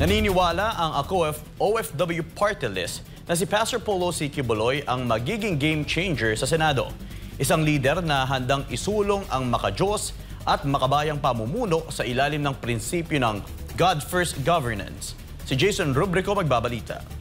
Naniniwala ang OFW party list na si Pastor Apollo C. Quiboloy ang magiging game changer sa Senado. Isang lider na handang isulong ang makadiyos at makabayang pamumuno sa ilalim ng prinsipyo ng God First Governance. Si Jason Rubrico magbabalita.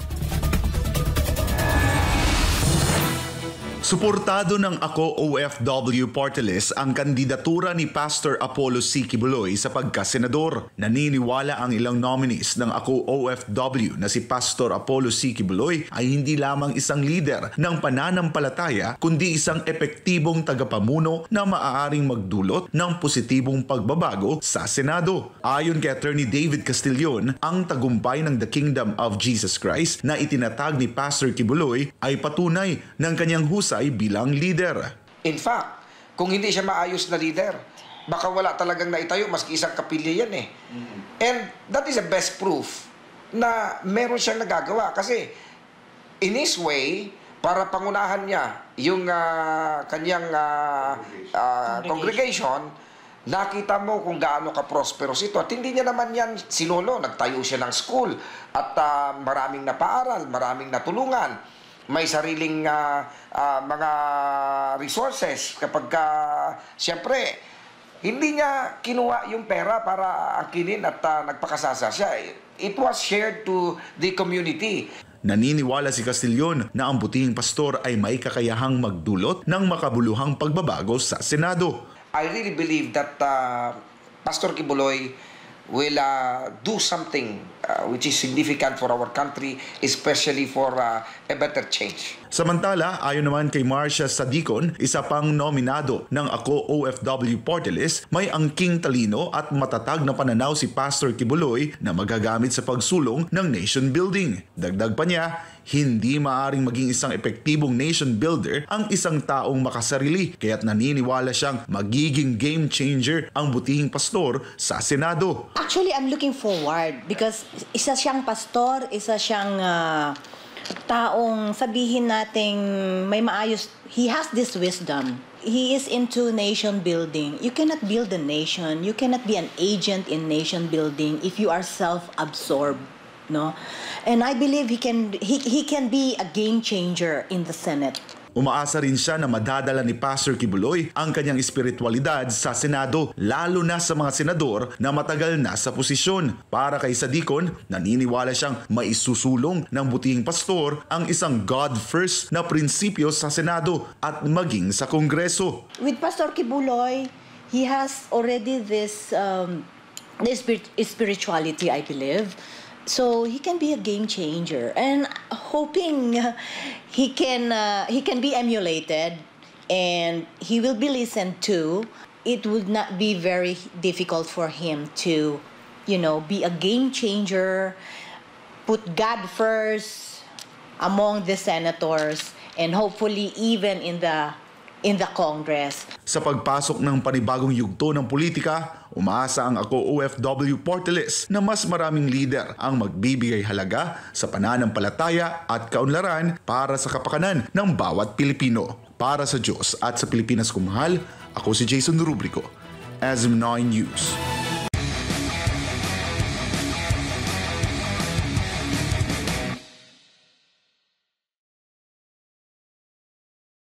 Suportado ng Ako OFW Party List ang kandidatura ni Pastor Apollo C. Quiboloy sa pagkasenador. Naniniwala ang ilang nominees ng Ako OFW na si Pastor Apollo C. Quiboloy ay hindi lamang isang leader ng pananampalataya kundi isang epektibong tagapamuno na maaaring magdulot ng positibong pagbabago sa Senado. Ayon kay Attorney David Castillon, ang tagumpay ng The Kingdom of Jesus Christ na itinatag ni Pastor Quiboloy ay patunay ng kanyang husay bilang leader. In fact, kung hindi siya maayos na leader, baka wala talagang naitayo maski isang kapilya yan eh. And that is the best proof na meron siyang nagagawa kasi in his way, para pangunahan niya yung kanyang congregation, nakita mo kung gaano ka-prosperous ito. At hindi niya naman yan sinolo. Nagtayo siya ng school at maraming napaaral, maraming natulungan. May sariling mga resources kapag siyempre hindi niya kinuha yung pera para angkinin at nagpakasasa siya. It was shared to the community. Naniniwala si Castillon na ang butihing pastor ay may kakayahang magdulot ng makabuluhang pagbabago sa Senado. I really believe that Pastor Quiboloy will do something which is significant for our country, especially for a better change. Samantala, ayon naman kay Marcia Sadicon, isa pang nominado ng Ako OFW Party List, may angking talino at matatag na pananaw si Pastor Quiboloy na magagamit sa pagsulong ng nation building. Dagdag pa niya, hindi maaring maging isang epektibong nation builder ang isang taong makasarili, kaya't naniniwala siyang magiging game changer ang butihing pastor sa Senado. Actually, I'm looking forward because isa siyang pastor, isa siyang taong sabihin nating may maayos. He has this wisdom. He is into nation building. You cannot build a nation. You cannot be an agent in nation building if you are self-absorbed. No? And I believe he can be a game changer in the Senate. Umaasa rin siya na madadala ni Pastor Quiboloy ang kanyang espiritualidad sa Senado, lalo na sa mga senador na matagal na sa posisyon. Para kay Sadicon, naniniwala siyang maisusulong ng butihing pastor ang isang God first na prinsipyo sa Senado at maging sa Kongreso. With Pastor Quiboloy, he has already this spirituality, I believe. So he can be a game changer, and hoping he can be emulated, and he will be listened to. It would not be very difficult for him to, be a game changer, put God first among the senators, and hopefully even in the Congress. Sa pagpasok ng panibagong yugto ng politika, umaasa ang Ako OFW Party List na mas maraming leader ang magbibigay halaga sa pananampalataya at kaunlaran para sa kapakanan ng bawat Pilipino. Para sa Diyos at sa Pilipinas kumahal, ako si Jason Rubrico, SM9 News.